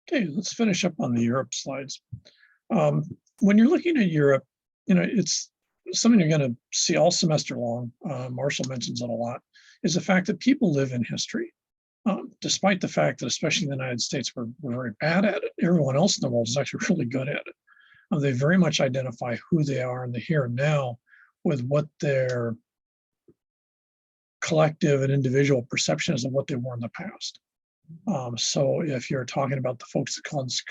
Okay, let's finish up on the Europe slides. When you're looking at Europe, it's something you're going to see all semester long. Marshall mentions it a lot, is the fact that people live in history. Despite the fact that, especially in the United States, we're very bad at it, everyone else in the world is actually really good at it. They very much identify who they are in the here and now with what their collective and individual perception is of what they were in the past. So if you're talking about the folks that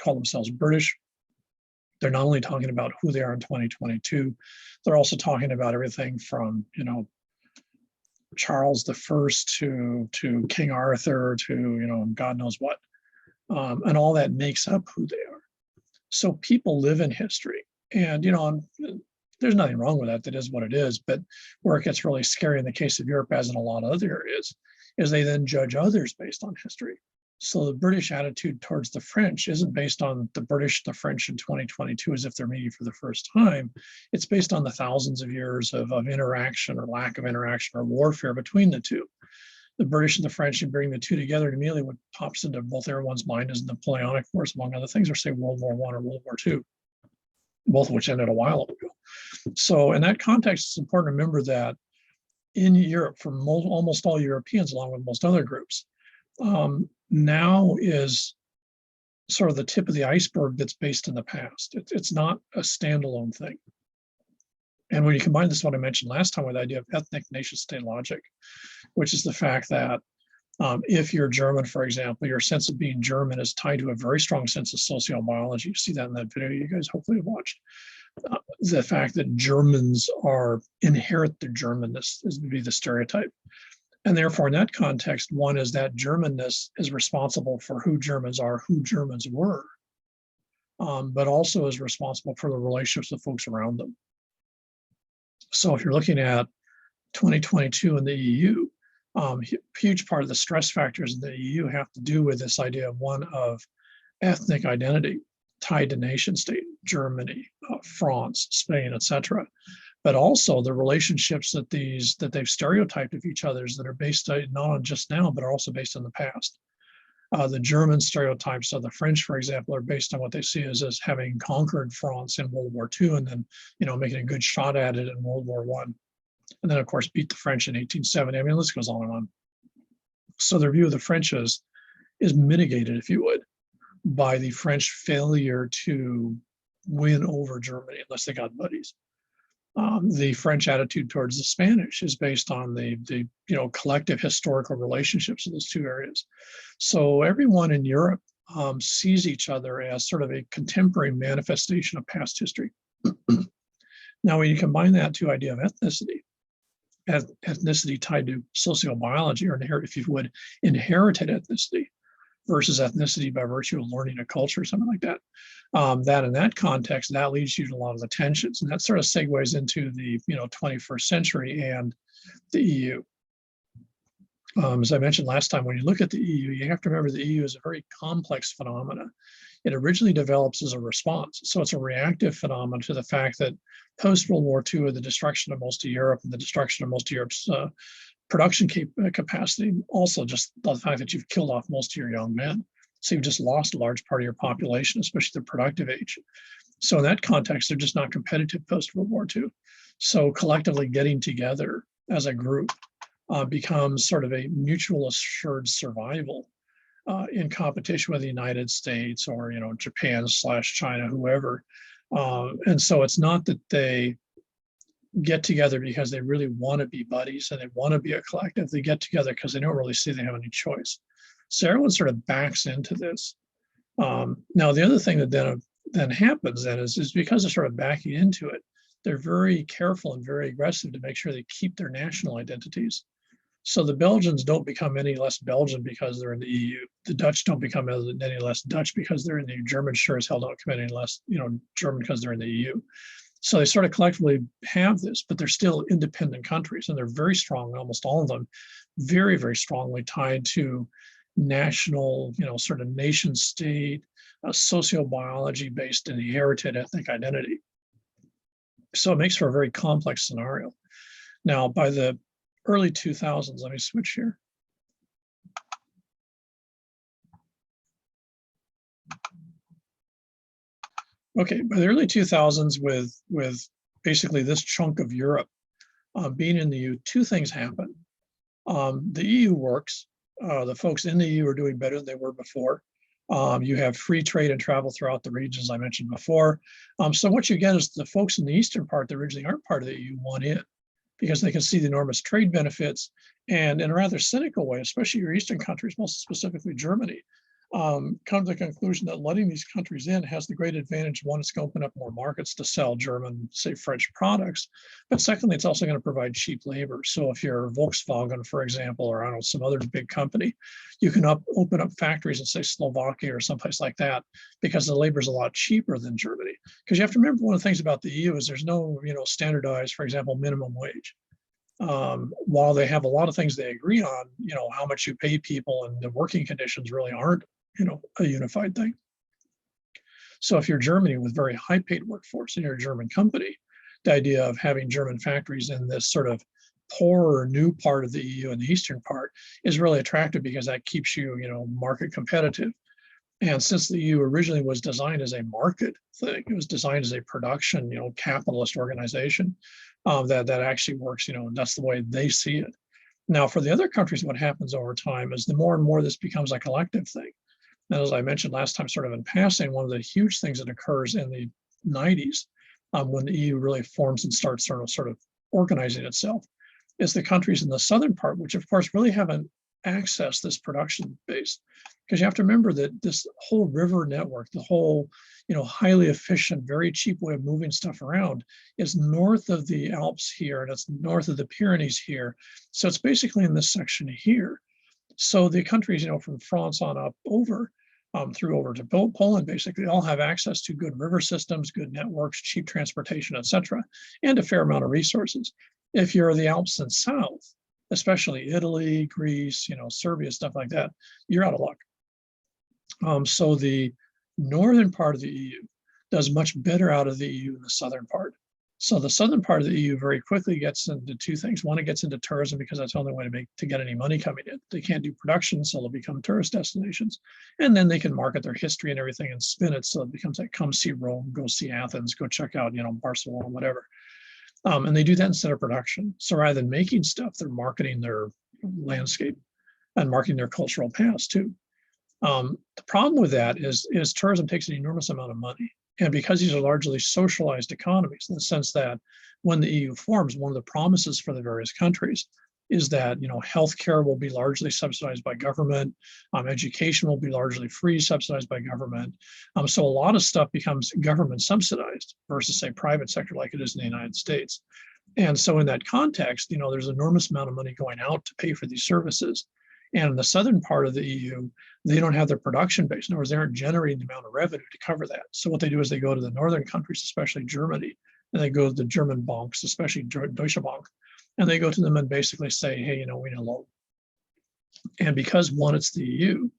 call themselves British, they're not only talking about who they are in 2022, they're also talking about everything from, Charles the First to King Arthur to, God knows what. And all that makes up who they are. So people live in history. And, there's nothing wrong with that. That is what it is. But where it gets really scary in the case of Europe, as in a lot of other areas, is they then judge others based on history. So the British attitude towards the French isn't based on the British, the French in 2022 as if they're meeting for the first time. It's based on the thousands of years of interaction or lack of interaction or warfare between the two. The British and the French, and bring the two together, and immediately what pops into both everyone's mind is the Napoleonic Wars, among other things, or say World War I or World War II, both of which ended a while ago. So in that context, it's important to remember that in Europe, for almost all Europeans, along with most other groups, now is sort of the tip of the iceberg that's based in the past. It's not a standalone thing. And when you combine this, what I mentioned last time, with the idea of ethnic nation state logic, which is the fact that if you're German, for example, your sense of being German is tied to a very strong sense of sociobiology. You see that in that video you guys hopefully have watched. The fact that Germans inherit their Germanness is to be the stereotype. And therefore, in that context, one is that Germanness is responsible for who Germans are, who Germans were, but also is responsible for the relationships with folks around them. So if you're looking at 2022 in the EU, huge part of the stress factors in the EU have to do with this idea of one of ethnic identity tied to nation state, Germany, France, Spain, etc. But also the relationships that they've stereotyped of each other's that are based not on just now, but are also based in the past. The German stereotypes of the French, for example, are based on what they see as having conquered France in World War II and then, making a good shot at it in World War I. And then, of course, beat the French in 1870. I mean, the list goes on and on. So their view of the French is mitigated, if you would, by the French failure to win over Germany unless they got buddies. The French attitude towards the Spanish is based on the collective historical relationships of those two areas. So everyone in Europe sees each other as sort of a contemporary manifestation of past history. Now, when you combine that to idea of ethnicity tied to sociobiology, or if you would, inherited ethnicity versus ethnicity by virtue of learning a culture or something like that, that in that context, that leads you to a lot of the tensions. And that sort of segues into the 21st century and the EU. As I mentioned last time, when you look at the EU, you have to remember the EU is a very complex phenomena. It originally develops as a response. So it's a reactive phenomenon to the fact that post-World War II, the destruction of most of Europe and the destruction of most of Europe's production capacity, also just the fact that you've killed off most of your young men. So you've just lost a large part of your population, especially the productive age. So in that context, they're just not competitive post-World War II. So collectively getting together as a group becomes sort of a mutual assured survival in competition with the United States or, Japan/China, whoever. And so it's not that they get together because they really want to be buddies and they want to be a collective. They get together because they don't really see they have any choice. So everyone sort of backs into this. Now, the other thing that then happens then is because they're sort of backing into it, they're very careful and very aggressive to make sure they keep their national identities. So the Belgians don't become any less Belgian because they're in the EU. The Dutch don't become any less Dutch because they're in the EU. Germans sure as hell don't become any less, German because they're in the EU. So they sort of collectively have this, but they're still independent countries, and they're very strong, almost all of them, very, very strongly tied to national, sort of nation state, sociobiology-based and inherited ethnic identity. So it makes for a very complex scenario. Now, by the early 2000s, let me switch here. Okay, by the early 2000s, with basically this chunk of Europe being in the EU, two things happen. The EU works. The folks in the EU are doing better than they were before. You have free trade and travel throughout the regions I mentioned before. So what you get is the folks in the eastern part that originally aren't part of the EU want in because they can see the enormous trade benefits. And in a rather cynical way, especially your eastern countries, most specifically Germany, come to the conclusion that letting these countries in has the great advantage. One, it's going to open up more markets to sell German, say French products. But secondly, it's also going to provide cheap labor. So if you're Volkswagen, for example, or I don't know, some other big company, you can open up factories in say Slovakia or someplace like that because the labor is a lot cheaper than Germany. Because you have to remember one of the things about the EU is there's no, standardized, for example, minimum wage. While they have a lot of things they agree on, how much you pay people and the working conditions really aren't, a unified thing. So if you're Germany with very high paid workforce and you're a German company, the idea of having German factories in this sort of poorer new part of the EU and the eastern part is really attractive because that keeps you, market competitive. And since the EU originally was designed as a market thing, it was designed as a production, capitalist organization that actually works, and that's the way they see it. Now, for the other countries, what happens over time is the more and more this becomes a collective thing. And as I mentioned last time, sort of in passing, one of the huge things that occurs in the 90s when the EU really forms and starts sort of organizing itself is the countries in the southern part, which of course really haven't accessed this production base. Because you have to remember that this whole river network, the whole, highly efficient, very cheap way of moving stuff around is north of the Alps here, and it's north of the Pyrenees here. So it's basically in this section here. So the countries, from France on up over, through over to Poland, basically all have access to good river systems, good networks, cheap transportation, et cetera, and a fair amount of resources. If you're the Alps and south, especially Italy, Greece, Serbia, stuff like that, you're out of luck. So the northern part of the EU does much better out of the EU than the southern part. So the southern part of the EU very quickly gets into two things. One, it gets into tourism because that's the only way to get any money coming in. They can't do production, so they'll become tourist destinations. And then they can market their history and everything and spin it so it becomes like, come see Rome, go see Athens, go check out, Barcelona, whatever. And they do that instead of production. So rather than making stuff, they're marketing their landscape and marketing their cultural past too. The problem with that is tourism takes an enormous amount of money. And because these are largely socialized economies, in the sense that when the EU forms, one of the promises for the various countries is that healthcare will be largely subsidized by government, education will be largely free, subsidized by government. So a lot of stuff becomes government subsidized versus say private sector like it is in the United States. And so in that context, there's an enormous amount of money going out to pay for these services. And in the southern part of the EU, they don't have their production base. In other words, they aren't generating the amount of revenue to cover that. So what they do is they go to the northern countries, especially Germany, and they go to the German banks, especially Deutsche Bank, and they go to them and basically say, hey, we need a loan. And because one, it's the EU,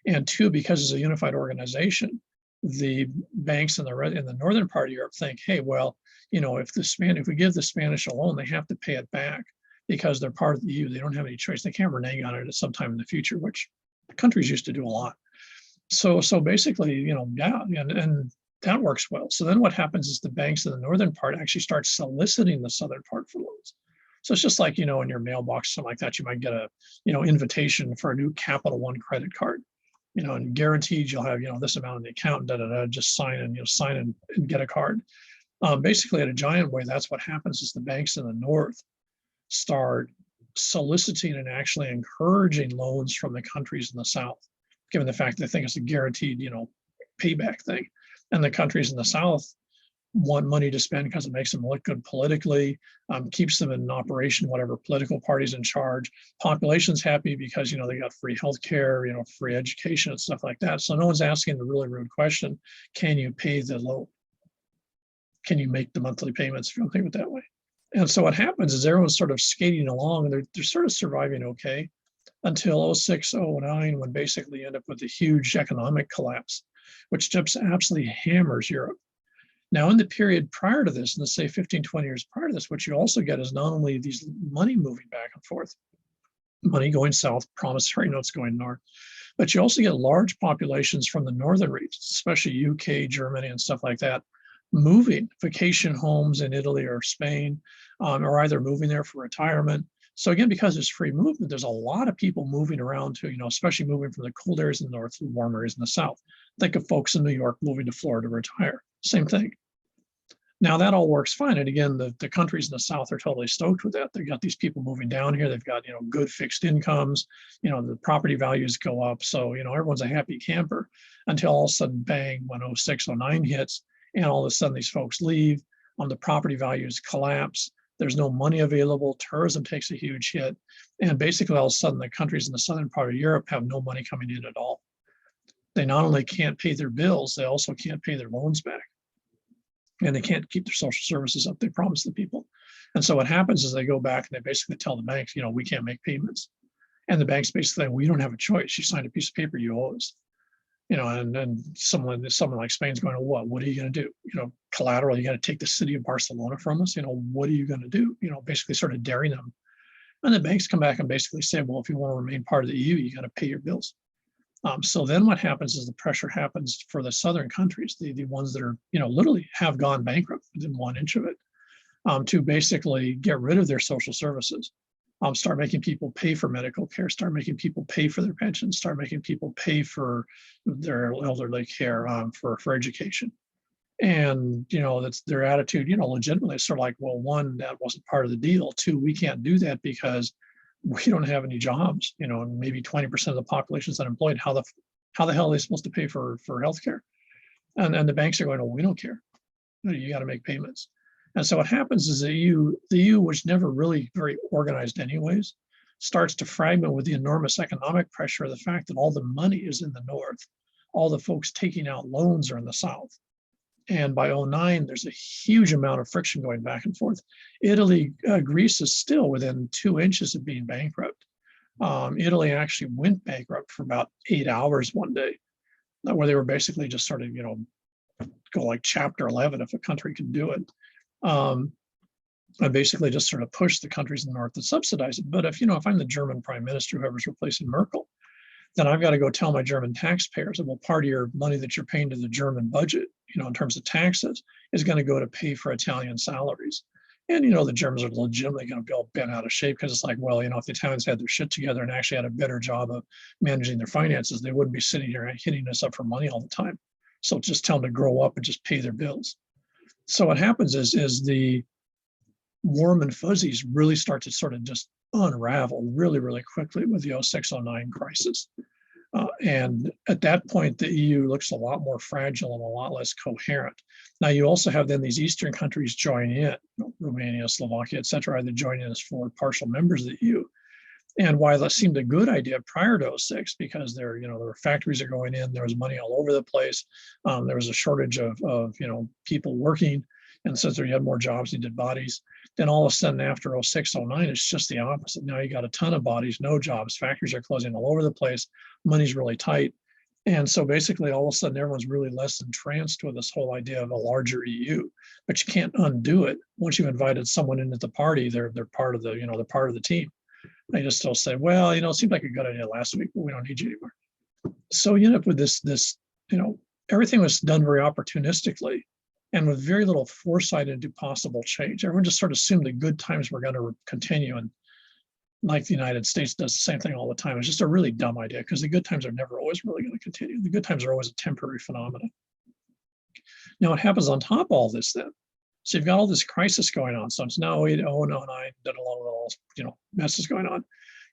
and two, because it's a unified organization, the banks in the northern part of Europe think, hey, well, if we give the Spanish a loan, they have to pay it back. Because they're part of the EU, they don't have any choice. They can't renege on it at some time in the future, which countries used to do a lot. So basically, and that works well. So then what happens is the banks in the northern part actually start soliciting the southern part for loans. So it's just like, in your mailbox, something like that, you might get a, invitation for a new Capital One credit card, and guaranteed you'll have, this amount in the account, just sign and get a card. Basically, in a giant way, that's what happens is the banks in the north start soliciting and actually encouraging loans from the countries in the south, given the fact that they think it's a guaranteed, payback thing. And the countries in the south want money to spend because it makes them look good politically, keeps them in operation, whatever political party's in charge. Population's happy because, they got free healthcare, free education and stuff like that. So no one's asking the really rude question, can you pay the loan? Can you make the monthly payments if you don't think of it that way? And so what happens is everyone's sort of skating along and they're sort of surviving okay until 06, 09, when basically you end up with a huge economic collapse, which just absolutely hammers Europe. Now, in the period prior to this, in the say 15, 20 years prior to this, what you also get is not only these money moving back and forth, money going south, promissory notes going north, But you also get large populations from the northern regions, especially UK, Germany, and stuff like that, moving vacation homes in Italy or Spain, or either moving there for retirement. So again, because it's free movement, there's a lot of people moving around to, especially moving from the cold areas in the north to the warm areas in the south. Think of folks in New York moving to Florida to retire. Same thing. Now that all works fine. And again, the countries in the South are totally stoked with that. They've got these people moving down here. They've got, good fixed incomes, the property values go up. So, everyone's a happy camper until all of a sudden, bang, when 06, 09 hits, and all of a sudden these folks leave, the property values collapse. There's no money available. Tourism takes a huge hit. And basically all of a sudden the countries in the southern part of Europe have no money coming in at all. They not only can't pay their bills, they also can't pay their loans back. And they can't keep their social services up they promised the people. And so what happens is they go back and they basically tell the banks, we can't make payments. And the banks basically say, well, you don't have a choice. You signed a piece of paper, you owe us. And someone like Spain's going, what are you going to do? Collateral, you got to take the city of Barcelona from us. What are you going to do? Basically sort of daring them. And the banks come back and basically say, well, if you want to remain part of the EU, you got to pay your bills. So then what happens is the pressure happens for the southern countries, the ones that are, literally have gone bankrupt within 1 inch of it, to basically get rid of their social services, start making people pay for medical care, start making people pay for their pensions, start making people pay for their elderly care, for education. And, that's their attitude, legitimately. It's sort of like, well, one, that wasn't part of the deal. Two, we can't do that because we don't have any jobs, and maybe 20% of the population is unemployed. How the hell are they supposed to pay for healthcare? And the banks are going, well, we don't care. You got to make payments. And so what happens is the EU, which never really very organized anyways, starts to fragment with the enormous economic pressure of the fact that all the money is in the north. All the folks taking out loans are in the south. And by 09, there's a huge amount of friction going back and forth. Italy, Greece is still within 2 inches of being bankrupt. Italy actually went bankrupt for about 8 hours one day, where they were basically just sort of, go like chapter 11 if a country can do it. And basically just sort of push the countries in the north to subsidize it. But if I'm the German prime minister, whoever's replacing Merkel, then I've got to go tell my German taxpayers that, well, part of your money that you're paying to the German budget, in terms of taxes, is going to go to pay for Italian salaries. And, the Germans are legitimately going to be all bent out of shape because it's like, well, if the Italians had their shit together and actually had a better job of managing their finances, they wouldn't be sitting here hitting us up for money all the time. So just tell them to grow up and just pay their bills. So what happens is the warm and fuzzies really start to sort of just unravel really, really quickly with the 06-09 crisis. And at that point, the EU looks a lot more fragile and a lot less coherent. Now, you also have then these Eastern countries join in, Romania, Slovakia, et cetera, either join in as full or partial members of the EU. And while that seemed a good idea prior to 06, because there were factories are going in, there was money all over the place, there was a shortage of people working, and since you had more jobs, you did bodies. Then all of a sudden, after 06-09, it's just the opposite. Now you got a ton of bodies, no jobs, factories are closing all over the place, money's really tight. And so basically all of a sudden everyone's really less entranced with this whole idea of a larger EU, but you can't undo it. Once you've invited someone into the party, they're part of the, they're part of the team. They just still say, well, it seemed like a good idea last week, but we don't need you anymore. So you end up with this, everything was done very opportunistically and with very little foresight into possible change. Everyone just sort of assumed the good times were going to continue. And like the United States does the same thing all the time. It's just a really dumb idea because the good times are never always really going to continue. The good times are always a temporary phenomenon. Now, what happens on top of all this then? So you've got all this crisis going on. So it's now 08, 09, that a lot of messes going on.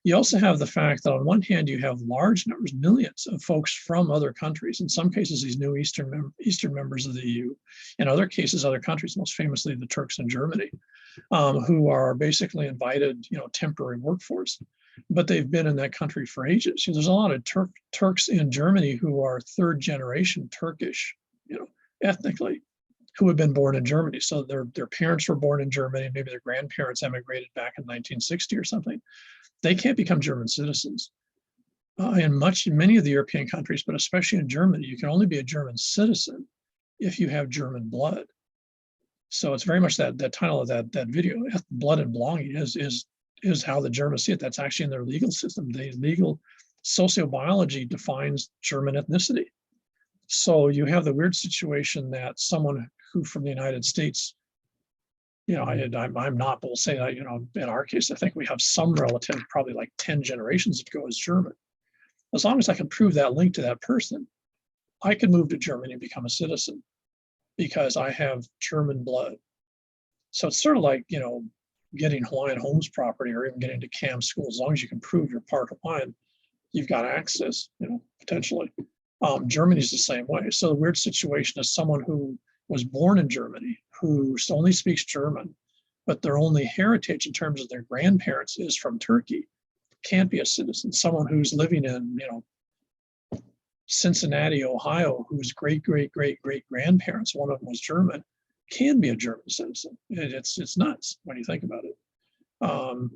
You also have the fact that on one hand, you have large numbers, millions of folks from other countries, in some cases, these new Eastern members of the EU, in other cases, other countries, most famously the Turks in Germany, who are basically invited, temporary workforce, but they've been in that country for ages. There's a lot of Turks in Germany who are third generation Turkish, ethnically, who have been born in Germany. So their parents were born in Germany, maybe their grandparents emigrated back in 1960 or something. They can't become German citizens. In many of the European countries, but especially in Germany, you can only be a German citizen if you have German blood. So it's very much that title of that video, Blood and Belonging, is how the Germans see it. That's actually in their legal system. sociobiology defines German ethnicity. So you have the weird situation that someone who from the United States, I'm not, but we'll say that, in our case, I think we have some relative, probably like 10 generations ago, as German. As long as I can prove that link to that person, I can move to Germany and become a citizen because I have German blood. So it's sort of like, getting Hawaiian Homes property or even getting to CAM school. As long as you can prove you're part Hawaiian, you've got access, potentially. Germany's the same way. So the weird situation is someone who was born in Germany, who only speaks German, but their only heritage in terms of their grandparents is from Turkey, can't be a citizen. Someone who's living in, Cincinnati, Ohio, whose great grandparents, one of them was German, can be a German citizen. It's nuts when you think about it.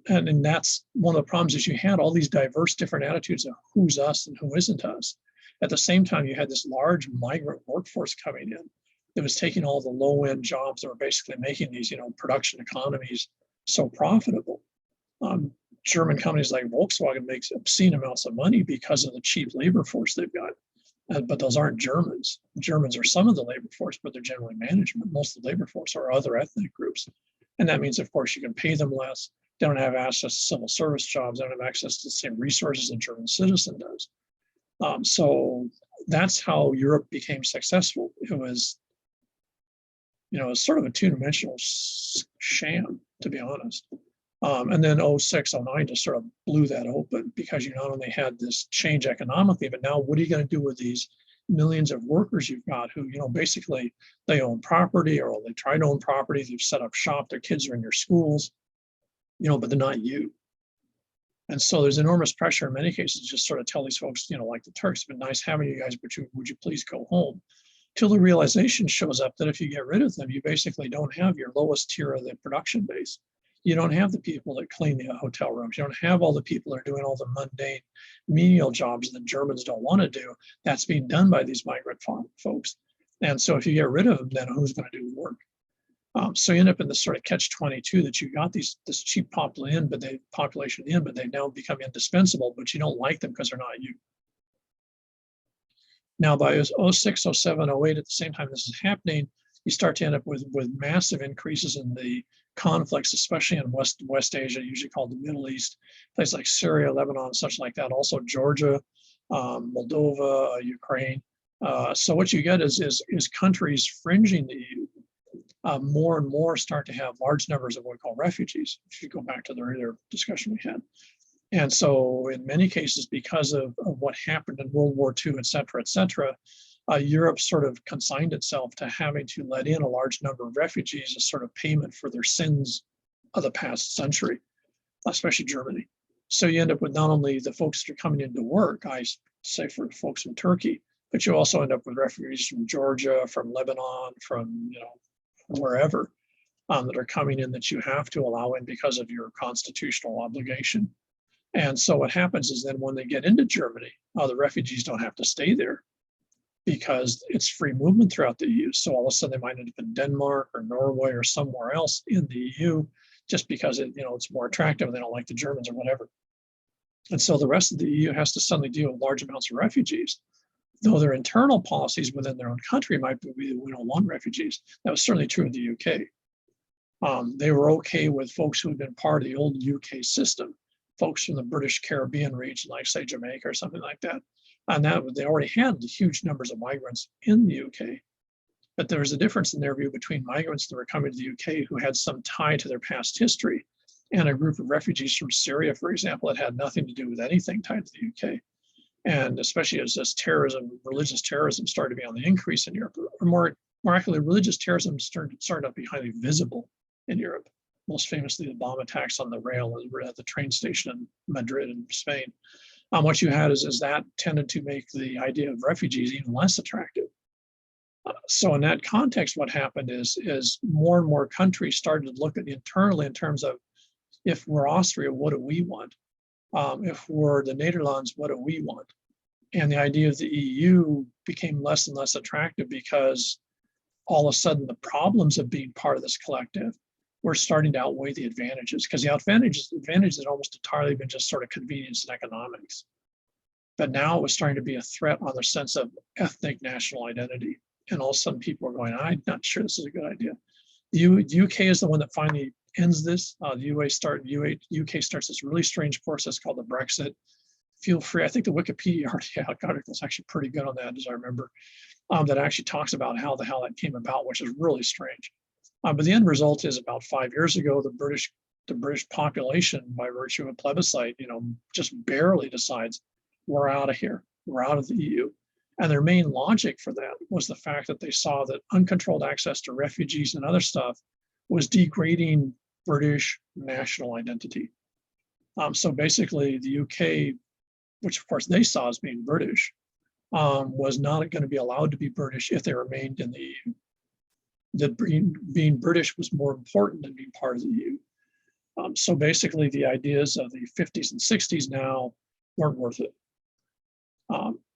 And that's one of the problems is you had all these diverse different attitudes of who's us and who isn't us. At the same time, you had this large migrant workforce coming in that was taking all the low-end jobs that were basically making these, production economies so profitable. German companies like Volkswagen makes obscene amounts of money because of the cheap labor force they've got. But those aren't Germans. Germans are some of the labor force, but they're generally management. Most of the labor force are other ethnic groups. And that means, of course, you can pay them less. They don't have access to civil service jobs. They don't have access to the same resources a German citizen does. So that's how Europe became successful. It was, sort of a two-dimensional sham, to be honest. And then 06, 09 just sort of blew that open because you not only had this change economically, but now what are you going to do with these millions of workers you've got who, basically they own property or they try to own property, they've set up shop, their kids are in your schools, but they're not you. And so there's enormous pressure in many cases to just sort of tell these folks, like the Turks, it's been nice having you guys, but would you please go home? Till the realization shows up that if you get rid of them, you basically don't have your lowest tier of the production base. You don't have the people that clean the hotel rooms. You don't have all the people that are doing all the mundane menial jobs that Germans don't want to do. That's being done by these migrant folks. And so if you get rid of them, then who's going to do the work? So you end up in this sort of catch-22 that you got this cheap population in, but they now become indispensable, but you don't like them because they're not you. Now by 06, 07, 08, at the same time this is happening, you start to end up with massive increases in the conflicts, especially in West Asia, usually called the Middle East, places like Syria, Lebanon, such like that, also Georgia, Moldova, Ukraine. So what you get is countries fringing the EU more and more start to have large numbers of what we call refugees, if you go back to the earlier discussion we had. And so in many cases, because of what happened in World War II, et cetera, Europe sort of consigned itself to having to let in a large number of refugees as sort of payment for their sins of the past century, especially Germany. So you end up with not only the folks that are coming into work, I say for folks from Turkey, but you also end up with refugees from Georgia, from Lebanon, from wherever that are coming in that you have to allow in because of your constitutional obligation. And so what happens is then when they get into Germany, the refugees don't have to stay there because it's free movement throughout the EU. So all of a sudden they might end up in Denmark or Norway or somewhere else in the EU just because it's more attractive. They don't like the Germans or whatever. And so the rest of the EU has to suddenly deal with large amounts of refugees, though their internal policies within their own country might be we don't want refugees. That was certainly true in the UK. They were okay with folks who had been part of the old UK system, folks from the British Caribbean region, like say Jamaica or something like that. And that they already had huge numbers of migrants in the UK. But there was a difference in their view between migrants that were coming to the UK who had some tie to their past history and a group of refugees from Syria, for example, that had nothing to do with anything tied to the UK. And especially as this religious terrorism started to be on the increase in Europe, or more accurately, religious terrorism started to be highly visible in Europe. Most famously, the bomb attacks on the rail at the train station in Madrid in Spain. What you had is that tended to make the idea of refugees even less attractive. So in that context, what happened is more and more countries started to look at internally in terms of, if we're Austria, what do we want? If we're the Netherlands, what do we want? And the idea of the EU became less and less attractive because all of a sudden the problems of being part of this collective were starting to outweigh the advantages, because the advantages had almost entirely been just sort of convenience and economics. But now it was starting to be a threat on their sense of ethnic national identity. And all of a sudden people are going, I'm not sure this is a good idea. The UK is the one that finally ends this. The UK starts this really strange process called the Brexit. Feel free. I think the Wikipedia article is actually pretty good on that, as I remember, that actually talks about how the hell that came about, which is really strange. But the end result is about 5 years ago, the British population, by virtue of a plebiscite, just barely decides we're out of here, we're out of the EU. And their main logic for that was the fact that they saw that uncontrolled access to refugees and other stuff was degrading British national identity. So basically, the UK, which of course they saw as being British, was not going to be allowed to be British if they remained in the EU. That being British was more important than being part of the EU. So basically, the ideas of the 50s and 60s now weren't worth it.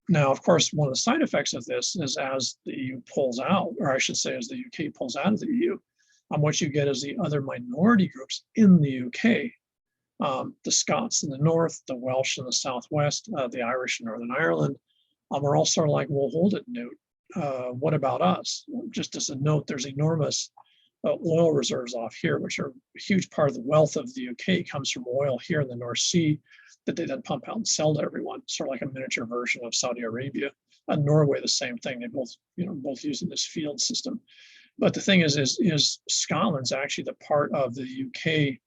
Now, of course, one of the side effects of this is as the EU pulls out, or I should say, as the UK pulls out of the EU, what you get is the other minority groups in the UK, the Scots in the north, the Welsh in the southwest, the Irish in Northern Ireland, are all sort of like, well, hold it, Newt. What about us? Just as a note, there's enormous oil reserves off here, which are a huge part of the wealth of the UK comes from oil here in the North Sea that they then pump out and sell to everyone, sort of like a miniature version of Saudi Arabia. And Norway, the same thing. They both using this field system. But the thing is Scotland's actually the part of the UK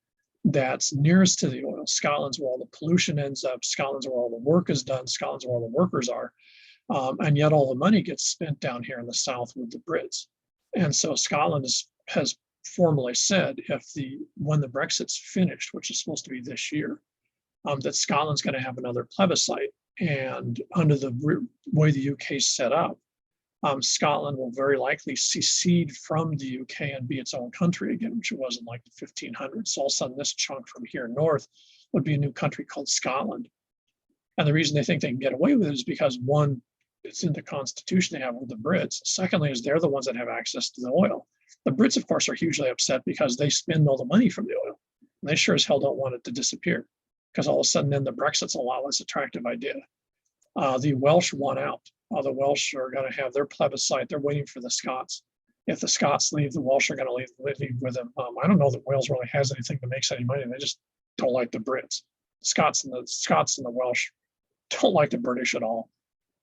that's nearest to the oil. Scotland's where all the pollution ends up. Scotland's where all the work is done. Scotland's where all the workers are. And yet all the money gets spent down here in the south with the Brits. And so Scotland has formally said when the Brexit's finished, which is supposed to be this year, that Scotland's going to have another plebiscite. And under the way the UK is set up, Scotland will very likely secede from the UK and be its own country again, which it was in like the 1500s. So all of a sudden, this chunk from here north would be a new country called Scotland. And the reason they think they can get away with it is because, one, it's in the constitution they have with the Brits. Secondly, is they're the ones that have access to the oil. The Brits, of course, are hugely upset because they spend all the money from the oil. And they sure as hell don't want it to disappear, because all of a sudden then the Brexit's a lot less attractive idea. The Welsh want out. The Welsh are going to have their plebiscite. They're waiting for the Scots. If the Scots leave, the Welsh are going to leave with them. I don't know that Wales really has anything that makes any money. They just don't like the Brits. Scots and the Welsh don't like the British at all,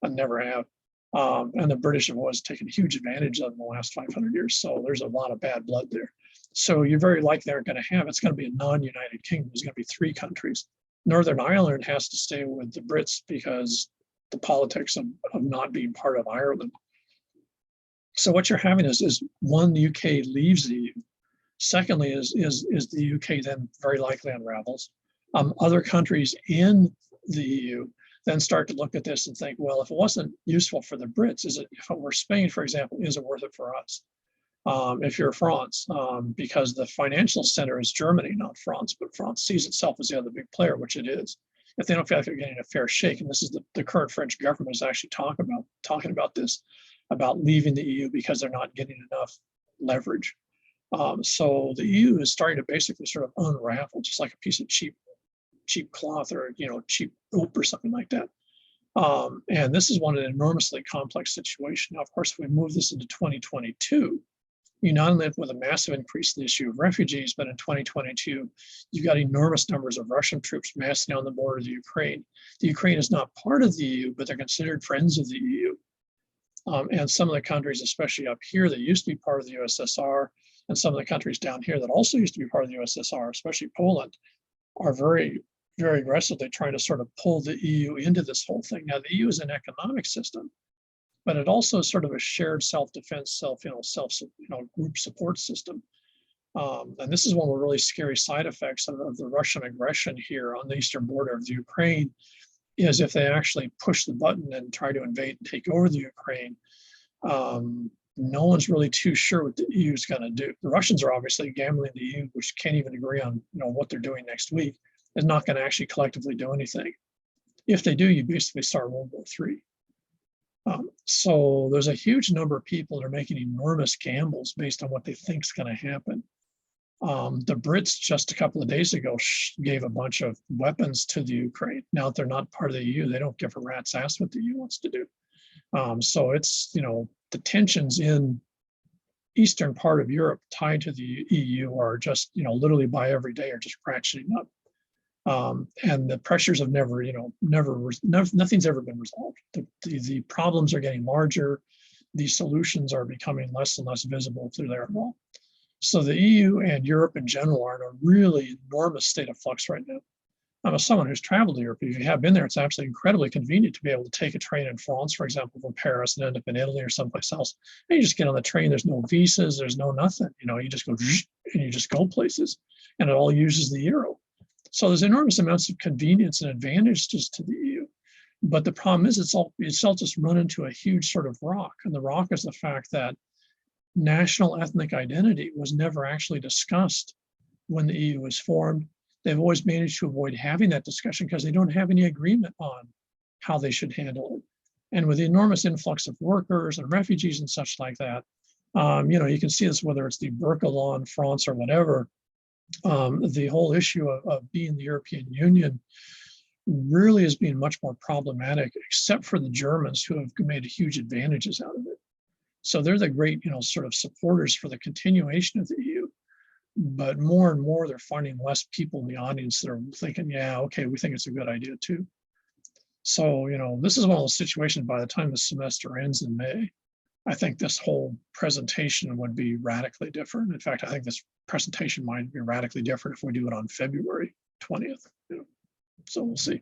and never have. And the British have always taken huge advantage of them in the last 500 years. So there's a lot of bad blood there. So you're very likely they're going to have, it's going to be a non-United Kingdom. There's going to be 3 countries. Northern Ireland has to stay with the Brits because the politics of not being part of Ireland. So what you're having is one, the UK leaves the EU. Secondly, is the UK then very likely unravels. Other countries in the EU then start to look at this and think, well, if it wasn't useful for the Brits, if it were Spain, for example, is it worth it for us? If you're France, because the financial center is Germany, not France, but France sees itself as the other big player, which it is. If they don't feel like they're getting a fair shake, and this is the current French government is actually talking about this, about leaving the EU because they're not getting enough leverage. So the EU is starting to basically sort of unravel, just like a piece of cheap cloth or cheap rope or something like that. And this is an enormously complex situation. Now, of course, if we move this into 2022, you not only have with a massive increase in the issue of refugees, but in 2022, you've got enormous numbers of Russian troops massing on the border of the Ukraine. The Ukraine is not part of the EU, but they're considered friends of the EU. And some of the countries, especially up here, that used to be part of the USSR, and some of the countries down here that also used to be part of the USSR, especially Poland, are very, very aggressively trying to sort of pull the EU into this whole thing. Now, the EU is an economic system, but it also is sort of a shared self-defense, group support system. And this is one of the really scary side effects of the Russian aggression here on the eastern border of the Ukraine, is if they actually push the button and try to invade and take over the Ukraine, no one's really too sure what the EU is going to do. The Russians are obviously gambling the EU, which can't even agree on what they're doing next week, is not going to actually collectively do anything. If they do, you basically start World War III. So there's a huge number of people that are making enormous gambles based on what they think is going to happen. The Brits just a couple of days ago gave a bunch of weapons to the Ukraine. Now that they're not part of the EU, they don't give a rat's ass what the EU wants to do. So it's, the tensions in eastern part of Europe tied to the EU are just, literally by every day are just ratcheting up. And the pressures have never, nothing's ever been resolved. The problems are getting larger. The solutions are becoming less and less visible through there at all. So the EU and Europe in general are in a really enormous state of flux right now. As someone who's traveled to Europe, if you have been there, it's actually incredibly convenient to be able to take a train in France, for example, from Paris and end up in Italy or someplace else. And you just get on the train, there's no visas, there's no nothing. You just go and you just go places, and it all uses the euro. So there's enormous amounts of convenience and advantages to the EU. But the problem is it's all just run into a huge sort of rock. And the rock is the fact that national ethnic identity was never actually discussed when the EU was formed. They've always managed to avoid having that discussion because they don't have any agreement on how they should handle it. And with the enormous influx of workers and refugees and such like that, you can see this whether it's the Burqa law in France or whatever. The whole issue of being the European Union really is being much more problematic, except for the Germans who have made huge advantages out of it. So they're the great, sort of supporters for the continuation of the EU. But more and more, they're finding less people in the audience that are thinking, yeah, okay, we think it's a good idea too. So, this is one of those situations by the time the semester ends in May, I think this whole presentation would be radically different. In fact, I think this presentation might be radically different if we do it on February 20th. So we'll see.